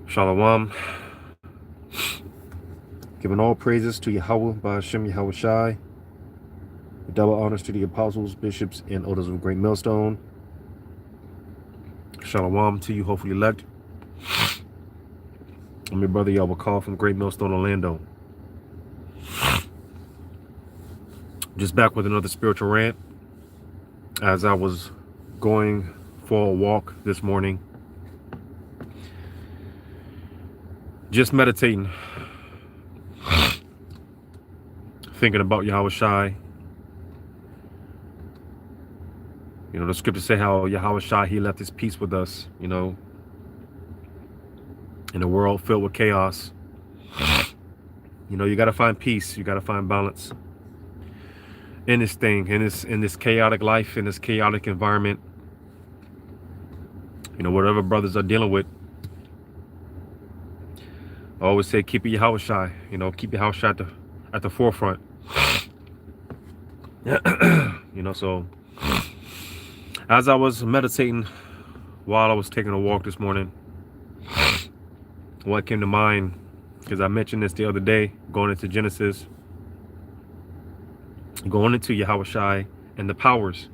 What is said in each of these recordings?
Shalom. Giving all praises to Yahweh by Hashem Yahweh Shai. Double honors to the apostles, bishops, and elders of Great Millstone. Shalom to you, hopefully elect. I'm your brother Yahweh Call from Great Millstone, Orlando. Just back with another spiritual rant. As I was going for a walk this morning, just meditating, thinking about Yahweh Shai. You know, the scriptures say how Yahweh Shai, he left his peace with us, you know, in a world filled with chaos. You know, you got to find peace. You got to find balance in this thing, in this chaotic life, in this chaotic environment. You know, whatever brothers are dealing with, I always say, keep it Yahweh Shai. You know, keep Yahweh Shai at the forefront. You know, so as I was meditating while I was taking a walk this morning, what came to mind, because I mentioned this the other day, going into Genesis, going into Yahweh Shai and the powers,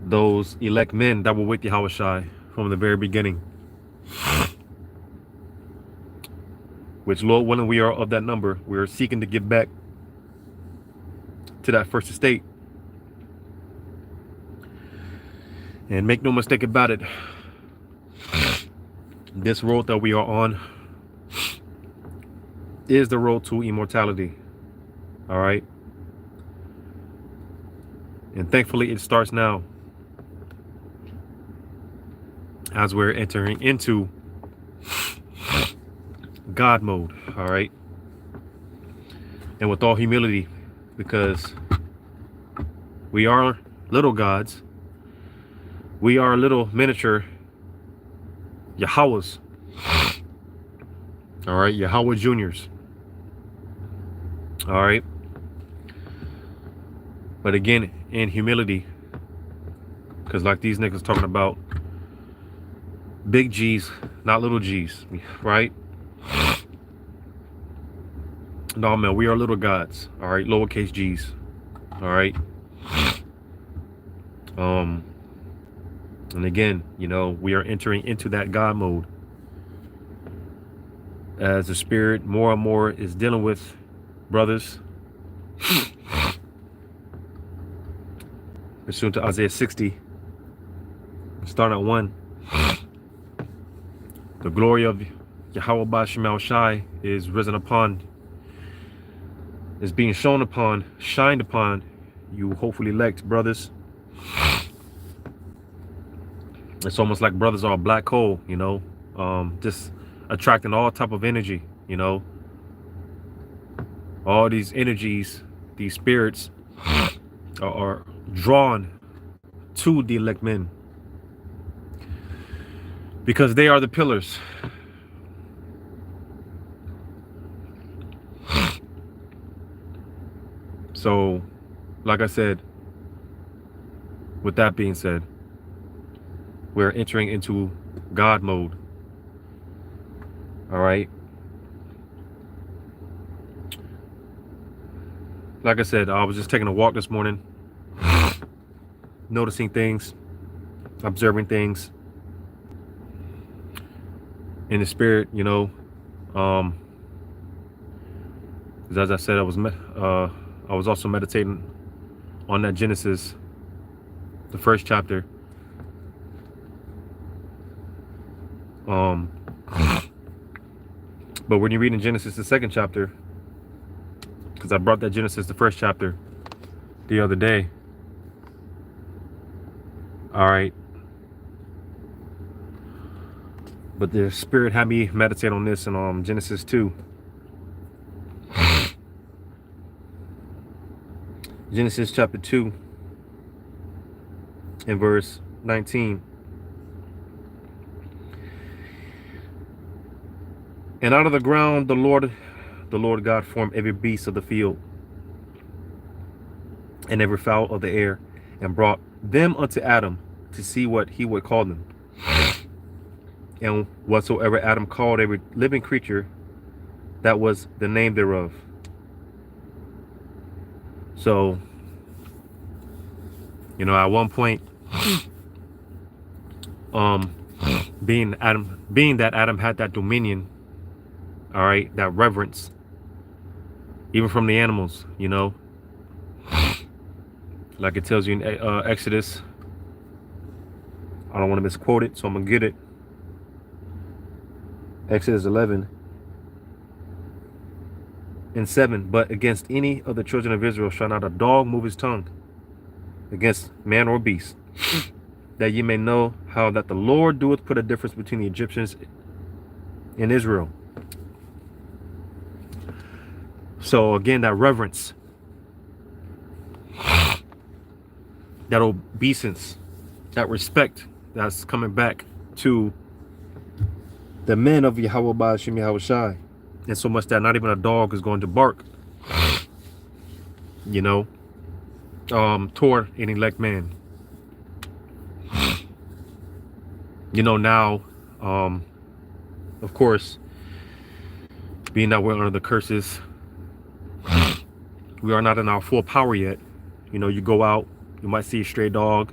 those elect men that were with Yahweh Shai from the very beginning, which, Lord willing, we are of that number. We are seeking to get back to that first estate. And make no mistake about it, this road that we are on is the road to immortality. All right. And thankfully it starts now, as we're entering into God mode. All right. And with all humility, because we are little gods. We are little miniature Yahwehs. All right. Yahweh Juniors. All right. But again, in humility, because like these niggas talking about big G's, not little G's, right? No, man, we are little gods. All right. Lowercase G's. All right. And again, you know, we are entering into that God mode as the Spirit more and more is dealing with brothers. Pursuant to Isaiah 60, start at 1. The glory of Yahweh Ba'Shem Shai is risen upon, is being shown upon, shined upon you, hopefully elect brothers. It's almost like brothers are a black hole, you know, just attracting all type of energy, you know. All these energies, these spirits are drawn to the elect men because they are the pillars. So, like I said, with that being said, we're entering into God mode. All right. Like I said, I was just taking a walk this morning, noticing things, observing things in the spirit, you know. As I said, I was also meditating on that Genesis, the first chapter. But when you read in Genesis, the second chapter, because I brought that Genesis, the first chapter, the other day. All right. But the Spirit had me meditate on this in Genesis 2. Genesis chapter 2 and verse 19. And out of the ground the Lord God formed every beast of the field and every fowl of the air, and brought them unto Adam to see what he would call them. And whatsoever Adam called every living creature, that was the name thereof. So, at one point, being that Adam had that dominion, all right, that reverence, even from the animals, like it tells you in Exodus. I don't want to misquote it, so I'm gonna get it. Exodus 11:7. But against any of the children of Israel shall not a dog move his tongue against man or beast, that ye may know how that the Lord doeth put a difference between the Egyptians and Israel. So again, that reverence, that obeisance, that respect that's coming back to the men of Yahweh Ba'ashem Yahweh Shai. And so much that not even a dog is going to bark, toward an elect man. Now, of course, being that we're under the curses, we are not in our full power yet. You go out, you might see a stray dog,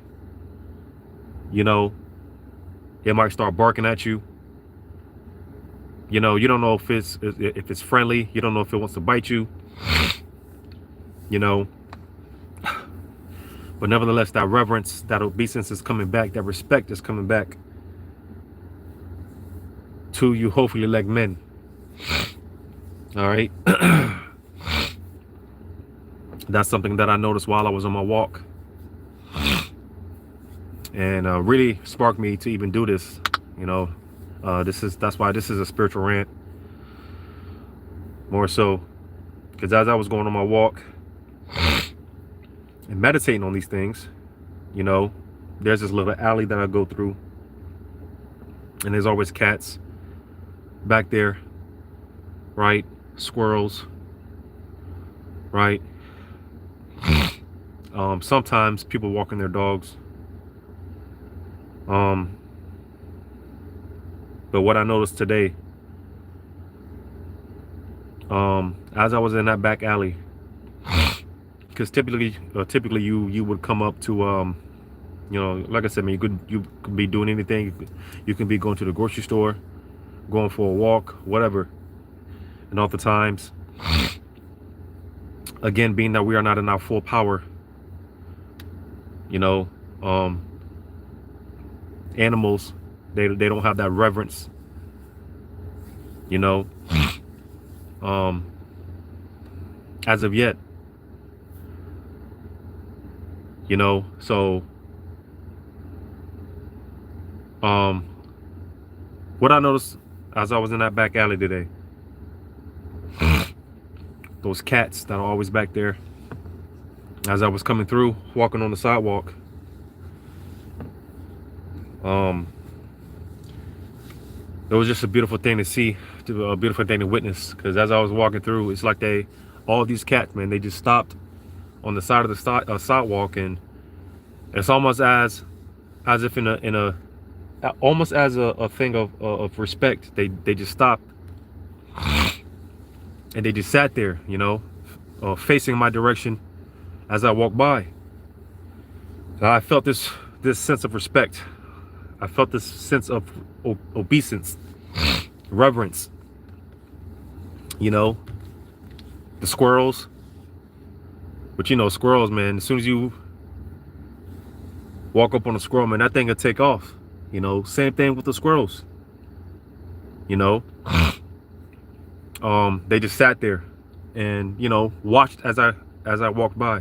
it might start barking at you. You don't know if it's friendly. You don't know if it wants to bite you. But nevertheless, that reverence, that obeisance is coming back. That respect is coming back to you, hopefully, like men. All right. That's something that I noticed while I was on my walk, and really sparked me to even do this. That's why this is a spiritual rant, more so, because as I was going on my walk and meditating on these things, there's this little alley that I go through, and there's always cats back there, right? Squirrels, right? Sometimes people walking their dogs. But what I noticed today, as I was in that back alley, because typically you would come up to, like I said, man, you could be doing anything. You can be going to the grocery store, going for a walk, whatever. And oftentimes, again, being that we are not in our full power, animals, they don't have that reverence, as of yet, so what I noticed as I was in that back alley today, those cats that are always back there, as I was coming through, walking on the sidewalk, it was just a beautiful thing to see, a beautiful thing to witness. Because as I was walking through, it's like all these cats, man, they just stopped on the side of the sidewalk, and it's almost as if almost as a thing of respect. They just stopped, and they just sat there, facing my direction as I walked by. And I felt this sense of respect. I felt this sense of obeisance, reverence. The squirrels. But squirrels, man, as soon as you walk up on a squirrel, man, that thing will take off. Same thing with the squirrels. They just sat there and, watched as I walked by.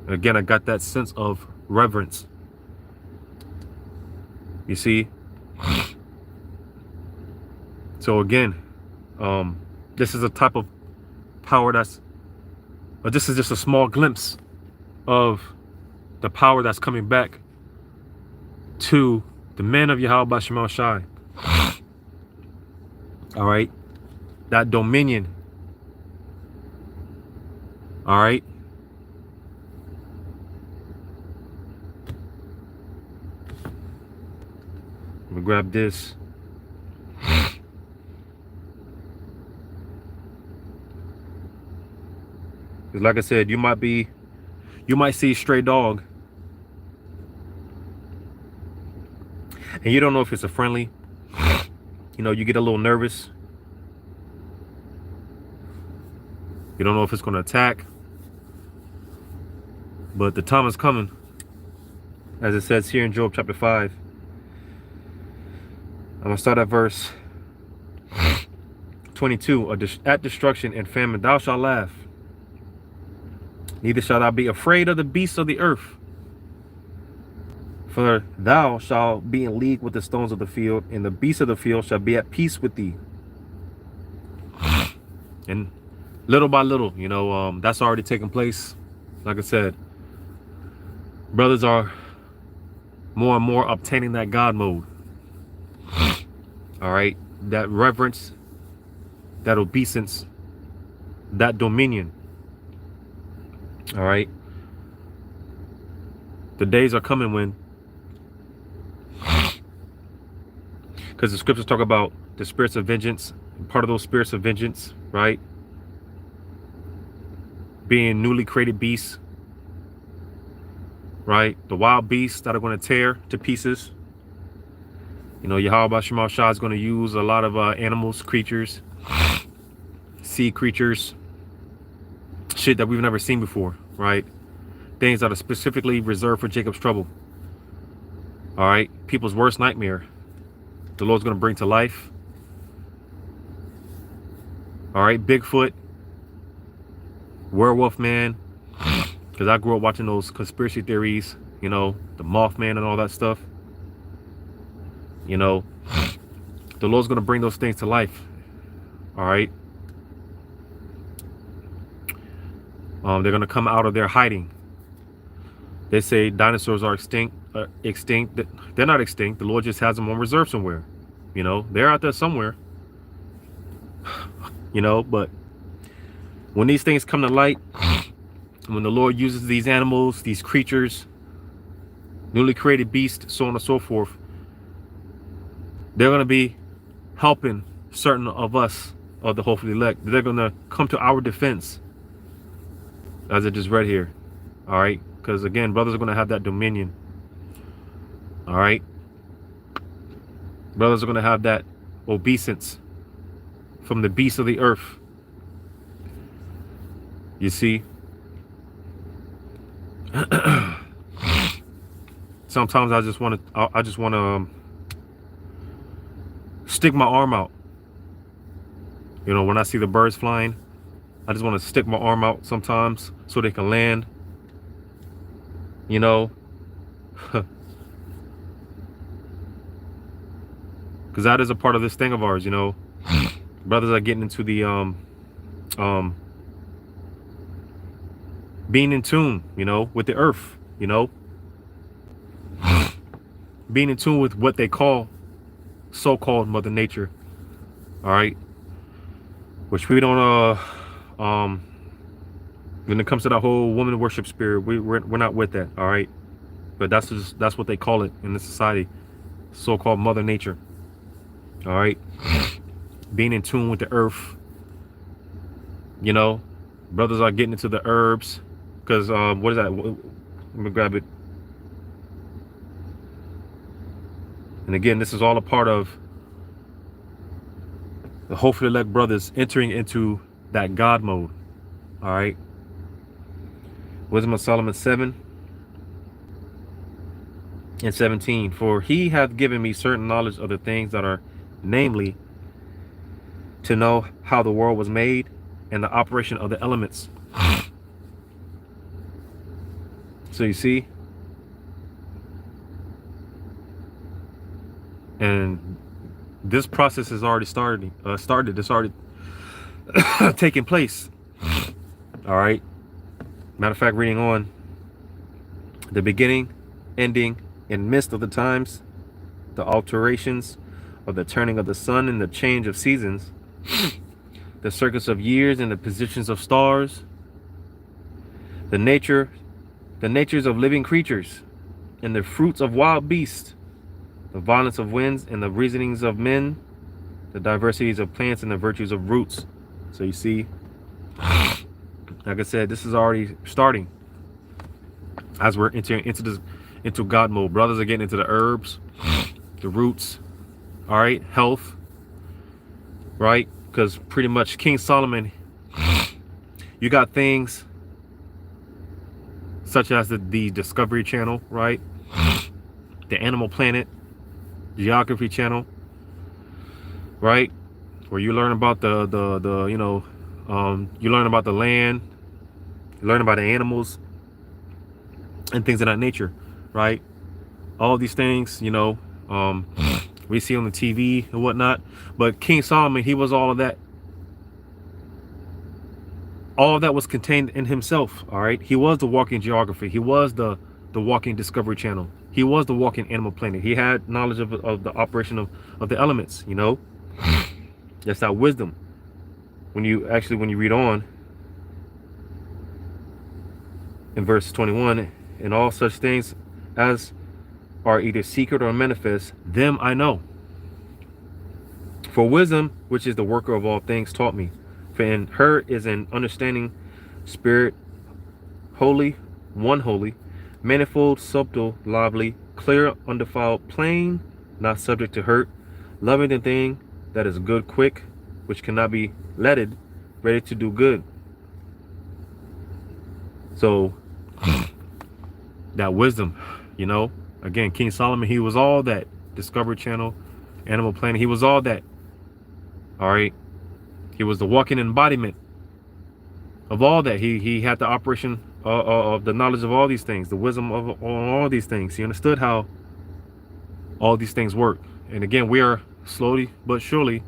Again, I got that sense of reverence. You see? So again, this is a type of power this is just a small glimpse of the power that's coming back to the men of Yahweh Ba'ashem Shai. All right? That dominion. All right? Let me grab this. Because like I said, you might see a stray dog, and you don't know if it's a friendly. You know, you get a little nervous. You don't know if it's going to attack. But the time is coming, as it says here in Job chapter 5. I'm going to start at verse 22. At destruction and famine thou shalt laugh. Neither shalt thou be afraid of the beasts of the earth. For thou shalt be in league with the stones of the field, and the beasts of the field shall be at peace with thee. And little by little, you know, that's already taking place. Like I said, brothers are more and more obtaining that God mode. All right, that reverence, that obeisance, that dominion. All right, the days are coming when, because the scriptures talk about the spirits of vengeance, and part of those spirits of vengeance, right, being newly created beasts, right, the wild beasts that are going to tear to pieces. You know, Yahweh Shema Shah is going to use a lot of animals, creatures, sea creatures, shit that we've never seen before, right? Things that are specifically reserved for Jacob's trouble. All right, people's worst nightmare, the Lord's going to bring to life. All right, Bigfoot, werewolf man, because I grew up watching those conspiracy theories, you know, the Mothman and all that stuff. You know, the Lord's going to bring those things to life. All right. They're going to come out of their hiding. They say dinosaurs are extinct. They're not extinct. The Lord just has them on reserve somewhere. You know, they're out there somewhere. You know, but when these things come to light, when the Lord uses these animals, these creatures, newly created beasts, so on and so forth, they're going to be helping certain of us, of the hopefully elect. They're going to come to our defense, as I just read here. All right, because again, brothers are going to have that dominion. All right, brothers are going to have that obeisance from the beasts of the earth. You see, sometimes I just want to stick my arm out. You know, when I see the birds flying, I just want to stick my arm out sometimes so they can land. You know, because that is a part of this thing of ours. You know, brothers are getting into the being in tune, you know, with the earth. You know, being in tune with what they call so-called Mother Nature. All right, which we don't when it comes to that whole woman worship spirit, we're not with that. All right, but that's what they call it in this society, so-called Mother Nature. All right, being in tune with the earth. You know, brothers are getting into the herbs, because what is that? Let me grab it. And again, this is all a part of the hopefully elect brothers entering into that God mode. All right. Wisdom of Solomon 7:17. For he hath given me certain knowledge of the things that are, namely, to know how the world was made and the operation of the elements. So you see, and this process has already started. It's already taking place. All right. Matter of fact, reading on, the beginning, ending, and midst of the times, the alterations of the turning of the sun and the change of seasons, the circuits of years and the positions of stars, the natures of living creatures, and the fruits of wild beasts, the violence of winds and the reasonings of men, the diversities of plants and the virtues of roots. So you see, like I said, this is already starting as we're entering into God mode. Brothers are getting into the herbs, the roots, all right, health, right? Because pretty much King Solomon, you got things such as the Discovery Channel, right? The Animal Planet, Geography Channel, right? Where you learn about the you know, you learn about the land, you learn about the animals and things of that nature, right? All these things, you know, we see on the TV and whatnot. But King Solomon, he was all of that. All of that was contained in himself, all right? He was the walking geography. He was the walking Discovery Channel. He was the walking Animal Planet. He had knowledge of the operation of the elements, you know? That's that wisdom. When you read on in verse 21, and all such things as are either secret or manifest, them I know. For wisdom, which is the worker of all things, taught me. For in her is an understanding spirit, holy, one holy, manifold, subtle, lively, clear, undefiled, plain, not subject to hurt, loving the thing that is good, quick, which cannot be letted, ready to do good. So that wisdom, you know, again, King Solomon, he was all that. Discovery Channel, Animal Planet, he was all that. All right. He was the walking embodiment of all that. He had the operation of the knowledge of all these things, the wisdom of all these things. He understood how all these things work. And again, we are slowly but surely,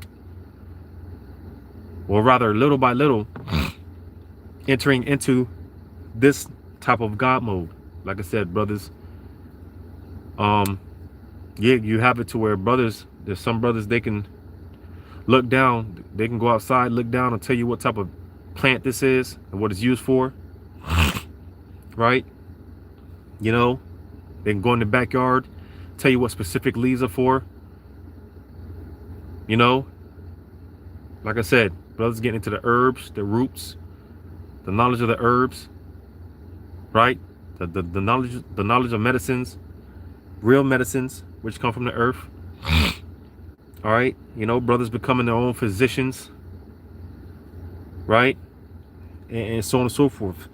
or rather little by little, entering into this type of God mode. Like I said, brothers, yeah, you have it to where brothers, there's some brothers, they can look down, they can go outside, look down and tell you what type of plant this is and what it's used for, right? You know, they can go in the backyard, tell you what specific leaves are for. You know, like I said, brothers getting into the herbs, the roots, the knowledge of the herbs, right? The knowledge of medicines, real medicines, which come from the earth. All right, you know, brothers becoming their own physicians, right? And so on and so forth.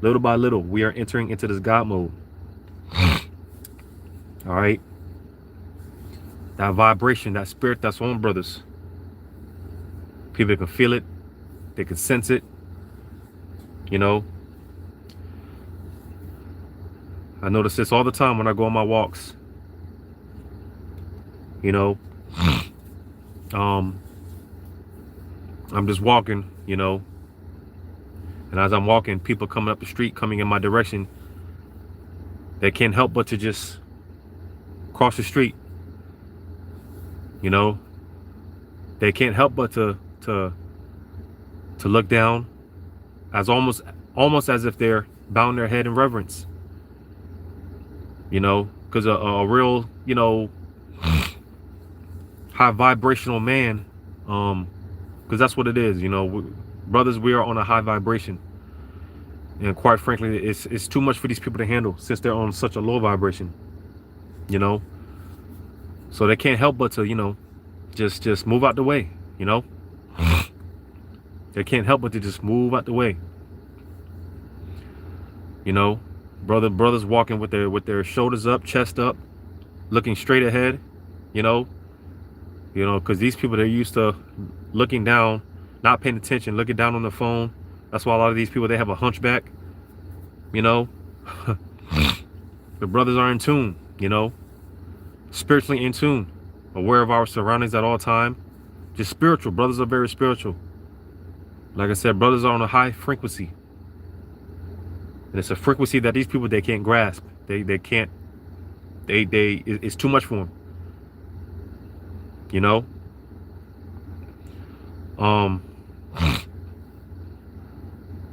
Little by little, we are entering into this God mode. All right. That vibration, that spirit that's on brothers. People can feel it. They can sense it. You know. I notice this all the time when I go on my walks. You know. I'm just walking, you know. And as I'm walking, people coming up the street, coming in my direction, they can't help but to just cross the street. You know, they can't help but to look down, as almost as if they're bowing their head in reverence. You know, because a real, you know, high vibrational man, because that's what it is. You know, brothers, we are on a high vibration, and quite frankly, it's too much for these people to handle since they're on such a low vibration. You know, so they can't help but to, you know, just move out the way. You know, they can't help but to just move out the way. You know, brothers walking with their shoulders up, chest up, looking straight ahead. You know, because these people, they're used to looking down, not paying attention, looking down on the phone. That's why a lot of these people, they have a hunchback. You know, the brothers are in tune. You know, spiritually in tune, aware of our surroundings at all time. Just spiritual. Brothers are very spiritual. Like I said, brothers are on a high frequency, and it's a frequency that these people, they can't grasp. They can't. It's too much for them. You know.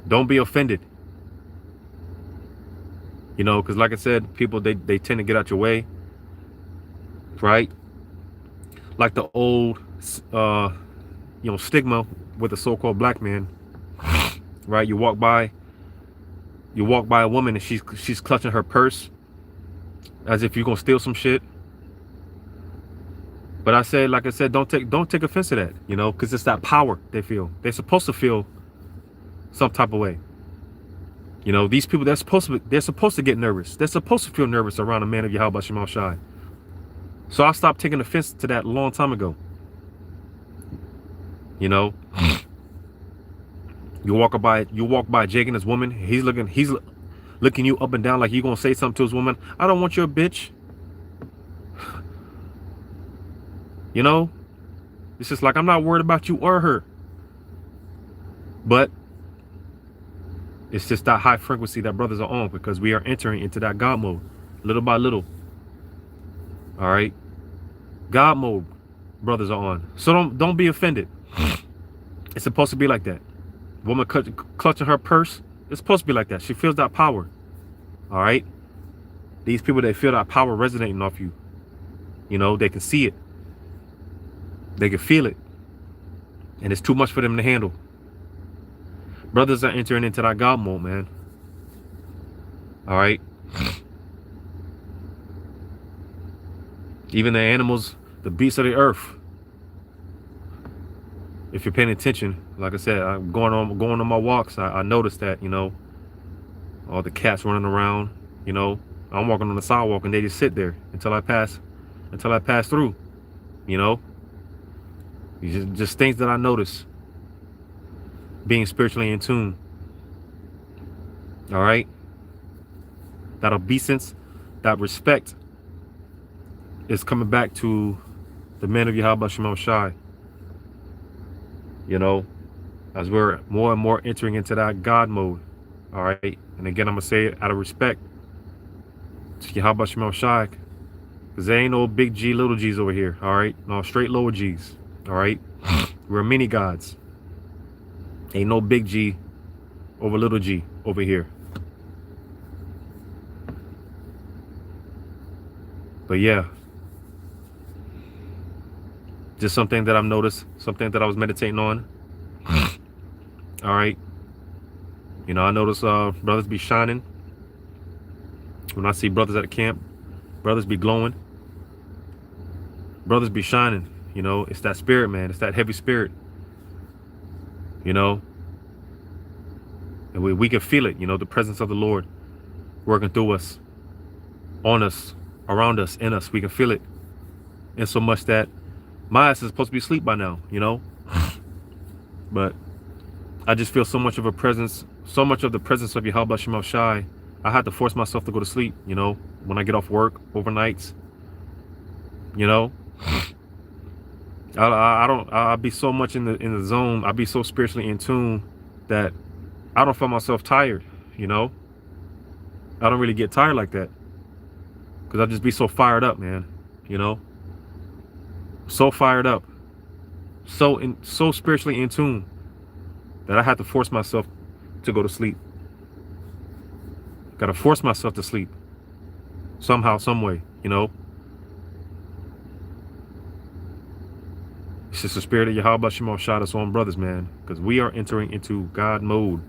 Don't be offended. You know, because like I said, people, they tend to get out your way. right? Like the old, stigma with the so-called black man, right? You walk by a woman and she's clutching her purse as if you're gonna steal some shit. But like I said, don't take offense to that, because it's that power they feel. They're supposed to feel some type of way. These people, they're supposed to get nervous. They're supposed to feel nervous around a man of Yahweh Shema Shai. So I stopped taking offense to that a long time ago. You walk by Jake and his woman. He's looking you up and down like you gonna say something to his woman. I don't want your bitch. It's just like, I'm not worried about you or her. But it's just that high frequency that brothers are on, because we are entering into that God mode little by little. All right, God mode, brothers are on. So don't be offended. It's supposed to be like that. Woman clutching her purse, it's supposed to be like that. She feels that power. All right, these people, they feel that power resonating off you. They can see it, they can feel it, and it's too much for them to handle. Brothers are entering into that God mode, man. All right. Even the animals, the beasts of the earth. If you're paying attention, like I said, I'm going on my walks. I noticed that, all the cats running around. I'm walking on the sidewalk and they just sit there until I pass through. Just things that I notice. Being spiritually in tune. All right, that obeisance, that respect is coming back to the men of Yahweh Shema Shai. As we're more and more entering into that God mode. All right, and again, I'm gonna say it out of respect to Yahweh Shema Shai, because there ain't no big G, little G's over here. All right, no, straight lower G's. All right, we're many gods. Ain't no big G over little G over here. But yeah, just something that I've noticed, something that I was meditating on. All right, I notice brothers be shining. When I see brothers at the camp, brothers be glowing. Brothers be shining. It's that spirit, man. It's that heavy spirit. And we can feel it, the presence of the Lord working through us, on us, around us, in us. We can feel it. And so much that my ass is supposed to be asleep by now, But I just feel so much of a presence, so much of the presence of Yahweh Shema Shai. I had to force myself to go to sleep, when I get off work, overnights. I'll be so much in the zone. I'll be so spiritually in tune that I don't find myself tired, I don't really get tired like that, because I'll just be so fired up, man, so fired up, so spiritually in tune that I have to force myself to go to sleep. Gotta force myself to sleep somehow, some way, It's just the spirit of Yahweh Shema Shai that's on brothers, man, because we are entering into God mode.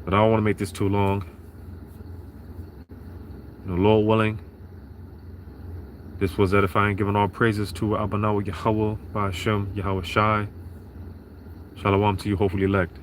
But I don't want to make this too long. Lord willing, this was edifying, giving all praises to Abanawa Yahweh by Hashem Yahweh Shai. Shalom to you, hopefully elect.